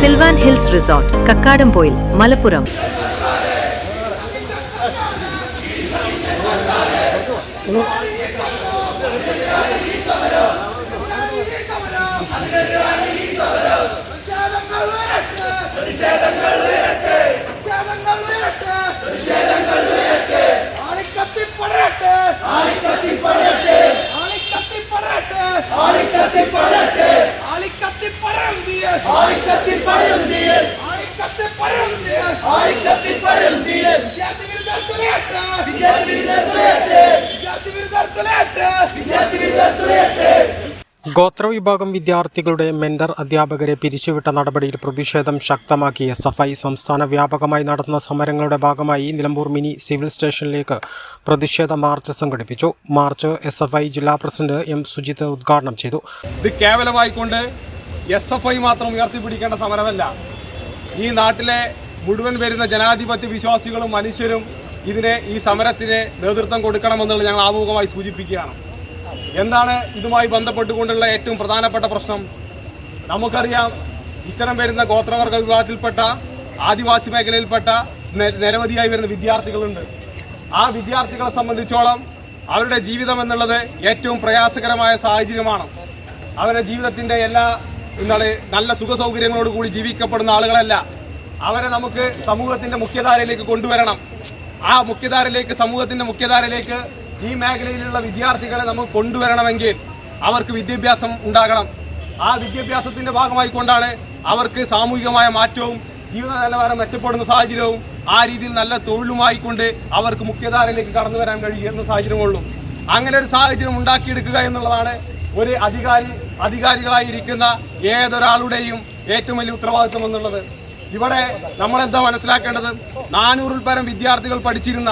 Silvan Hills resort, Kakkadampoyil, Malappuram. ഗോത്രവിഭാഗം വിദ്യാർത്ഥികളുടെ mentor അധ്യാപകരെ പിരിച്ചുവിട്ട നടപടിയിൽ പ്രതിഷേധം ശക്തമാക്കി SFI. സംസ്ഥാന വ്യാപകമായി നടന്ന സമരങ്ങളുടെ ഭാഗമായി നിലമ്പൂർ മിനി സിവിൽ സ്റ്റേഷനിലേക്ക് പ്രതിഷേധ മാർച്ച് സംഘടിപ്പിച്ചു. മാർച്ച് SFI ജില്ലാ പ്രസിഡന്റ് M. സുജിത്ത് ഉദ്ഘാടനം ചെയ്തു. ഇത് കേവലമായിക്കൊണ്ട് SFI മാത്രം ഉയർത്തിപ്പിടിക്കേണ്ട സമരമല്ല. ഈ നാട്ടിലെ മുഴുവൻ വരുന്ന ജനാധിപത്യ വിശ്വാസികളും മനുഷ്യരും ഈ സമരത്തിന് നേതൃത്വം കൊടുക്കണമെന്നുള്ളത് ഞങ്ങൾ ആമുഖമായി സൂചിപ്പിക്കുകയാണ്. എന്താണ് ഇതുമായി ബന്ധപ്പെട്ടുകൊണ്ടുള്ള ഏറ്റവും പ്രധാനപ്പെട്ട പ്രശ്നം? നമുക്കറിയാം, ഇത്തരം വരുന്ന ഗോത്രവർഗ വിഭാഗത്തിൽപ്പെട്ട ആദിവാസി മേഖലയിൽപ്പെട്ട നിരവധിയായി വരുന്ന വിദ്യാർത്ഥികളുണ്ട്. ആ വിദ്യാർത്ഥികളെ സംബന്ധിച്ചോളം അവരുടെ ജീവിതം എന്നുള്ളത് ഏറ്റവും പ്രയാസകരമായ സാഹചര്യമാണ്. അവരുടെ ജീവിതത്തിൻ്റെ നല്ല സുഖസൗകര്യങ്ങളോടുകൂടി ജീവിക്കപ്പെടുന്ന ആളുകളല്ല. അവരെ നമുക്ക് സമൂഹത്തിൻ്റെ മുഖ്യധാരയിലേക്ക് കൊണ്ടുവരണം. ആ സമൂഹത്തിൻ്റെ മുഖ്യധാരയിലേക്ക് ഈ മേഖലയിലുള്ള വിദ്യാർത്ഥികളെ നമുക്ക് കൊണ്ടുവരണമെങ്കിൽ അവർക്ക് വിദ്യാഭ്യാസം ഉണ്ടാകണം. ആ വിദ്യാഭ്യാസത്തിൻ്റെ ഭാഗമായിക്കൊണ്ടാണ് അവർക്ക് സാമൂഹികമായ മാറ്റവും ജീവിത നിലവാരം മെച്ചപ്പെടുന്ന സാഹചര്യവും ആ രീതിയിൽ നല്ല തൊഴിലുമായിക്കൊണ്ട് അവർക്ക് മുഖ്യധാരയിലേക്ക് കടന്നു വരാൻ കഴിയുന്ന സാഹചര്യമുള്ളൂ. അങ്ങനെ ഒരു സാഹചര്യം ഉണ്ടാക്കിയെടുക്കുക എന്നുള്ളതാണ് ഒരു അധികാരികളായിരിക്കുന്ന ഏതൊരാളുടെയും ഏറ്റവും വലിയ ഉത്തരവാദിത്വം എന്നുള്ളത്. ഇവിടെ നമ്മളെന്താ മനസ്സിലാക്കേണ്ടത്? 400-ൽ പരം വിദ്യാർത്ഥികൾ പഠിച്ചിരുന്ന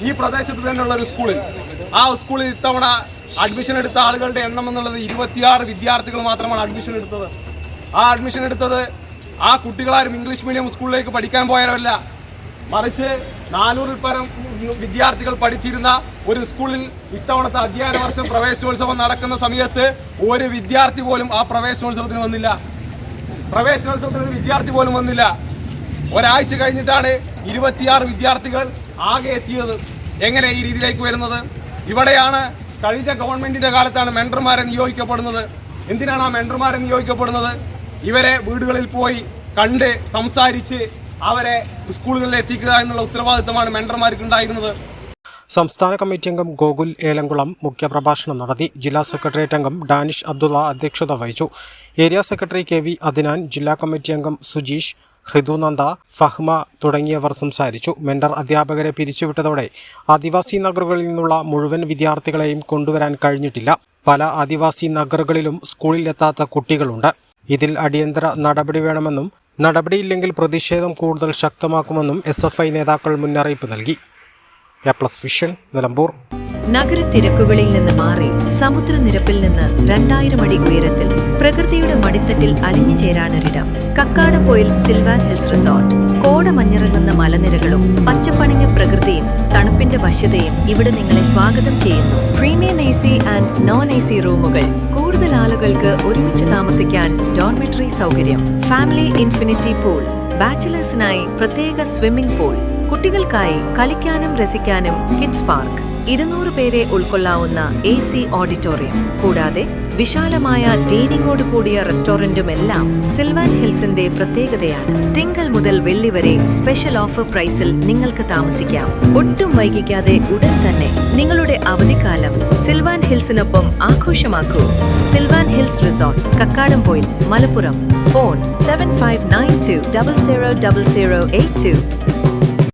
ഈ പ്രദേശത്ത് തന്നെയുള്ള ഒരു സ്കൂളിൽ, ആ സ്കൂളിൽ ഇത്തവണ അഡ്മിഷൻ എടുത്ത ആളുകളുടെ എണ്ണം എന്നുള്ളത് 26 വിദ്യാർത്ഥികൾ മാത്രമാണ് അഡ്മിഷൻ എടുത്തത്. ആ അഡ്മിഷൻ എടുത്തത് ആ കുട്ടികളാരും ഇംഗ്ലീഷ് മീഡിയം സ്കൂളിലേക്ക് പഠിക്കാൻ പോയവരല്ല, മറിച്ച് 400-ൽ പരം വിദ്യാർത്ഥികൾ പഠിച്ചിരുന്ന ഒരു സ്കൂളിൽ ഇത്തവണത്തെ അധ്യയന വർഷം പ്രവേശനോത്സവം നടക്കുന്ന സമയത്ത് ഒരു വിദ്യാർത്ഥി പോലും ആ പ്രവേശനോത്സവത്തിന് വന്നില്ല. പ്രവേശനോത്സവത്തിന് ഒരു വിദ്യാർത്ഥി പോലും വന്നില്ല. ഒരാഴ്ച കഴിഞ്ഞിട്ടാണ് 26 വിദ്യാർത്ഥികൾ ആകെ എത്തിയത്. എങ്ങനെ ഈ രീതിയിലേക്ക് വരുന്നത്? ഇവിടെയാണ് കഴിഞ്ഞ ഗവൺമെന്റിന്റെ കാലത്താണ് മെന്റർമാരെ നിയോഗിക്കപ്പെടുന്നത്. എന്തിനാണ് ആ മെന്റർമാരെ നിയോഗിക്കപ്പെടുന്നത്? ഇവരെ വീടുകളിൽ പോയി കണ്ട് സംസാരിച്ച് അവരെ സ്കൂളുകളിൽ എത്തിക്കുക എന്നുള്ള ഉത്തരവാദിത്തമാണ് മെന്റർമാർക്ക് ഉണ്ടായിരുന്നത്. സംസ്ഥാന കമ്മിറ്റി അംഗം ഗോകുൽ ഏലംകുളം മുഖ്യപ്രഭാഷണം നടത്തി. ജില്ലാ സെക്രട്ടേറിയറ്റ് അംഗം ഡാനിഷ് അബ്ദുള്ള അധ്യക്ഷത വഹിച്ചു. ഏരിയ സെക്രട്ടറി KV അദ്നാൻ, ജില്ലാ കമ്മിറ്റി അംഗം സുജീഷ്, ഹൃദുനന്ദ, ഫഹ്മ തുടങ്ങിയവർ സംസാരിച്ചു. മെന്റർ അധ്യാപകരെ പിരിച്ചുവിട്ടതോടെ ആദിവാസി നഗറുകളിൽ നിന്നുള്ള മുഴുവൻ വിദ്യാർത്ഥികളെയും കൊണ്ടുവരാൻ കഴിഞ്ഞിട്ടില്ല. പല ആദിവാസി നഗറുകളിലും സ്കൂളിലെത്താത്ത കുട്ടികളുണ്ട്. ഇതിൽ അടിയന്തര നടപടി വേണമെന്നും നടപടിയില്ലെങ്കിൽ പ്രതിഷേധം കൂടുതൽ ശക്തമാക്കുമെന്നും SFI നേതാക്കൾ മുന്നറിയിപ്പ് നൽകി. A+ vision, Nilambur. നഗരത്തിരക്കുകളിൽ നിന്ന് മാറി സമുദ്രനിരപ്പിൽ നിന്ന് 2000 അടി ഉയരത്തിൽ പ്രകൃതിയുടെ മടിത്തട്ടിൽ അലിഞ്ഞു ചേരാനൊരിടം. Kakkadampoyil Sylvan Hills resort. കോടമഞ്ഞിറങ്ങുന്ന മലനിരകളും പച്ചപ്പണിഞ്ഞ പ്രകൃതിയും തണുപ്പിന്റെ വശ്യതയും ഇവിടെ നിങ്ങളെ സ്വാഗതം ചെയ്യുന്നു. Premium AC and non AC റൂമുകൾ. കൂടുതൽ ആളുകൾക്ക് ഒരുമിച്ച് താമസിക്കാൻ ഡോർമെറ്ററി സൗകര്യം. Family infinity pool. ബാച്ചിലേഴ്സിനായി പ്രത്യേക സ്വിമ്മിംഗ് പൂൾ. കുട്ടികൾക്കായി കളിക്കാനും രസിക്കാനും കിഡ്സ് പാർക്ക്. 200 പേരെ ഉൾക്കൊള്ളാവുന്ന AC ഓഡിറ്റോറിയം. കൂടാതെ വിശാലമായ ഡൈനിങ്ങോട് കൂടിയ റെസ്റ്റോറന്റുമെല്ലാം സിൽവാൻ ഹിൽസിന്റെ പ്രത്യേകതയാണ്. തിങ്കൾ മുതൽ വെള്ളി വരെ സ്പെഷ്യൽ ഓഫർ പ്രൈസിൽ നിങ്ങൾക്ക് താമസിക്കാം. ഒട്ടും വൈകിക്കാതെ ഉടൻ തന്നെ നിങ്ങളുടെ അവധിക്കാലം സിൽവാൻ ഹിൽസിനൊപ്പം ആഘോഷമാക്കൂ. Sylvan Hills resort, Kakkadampoyil, Malappuram. Phone 7592000082.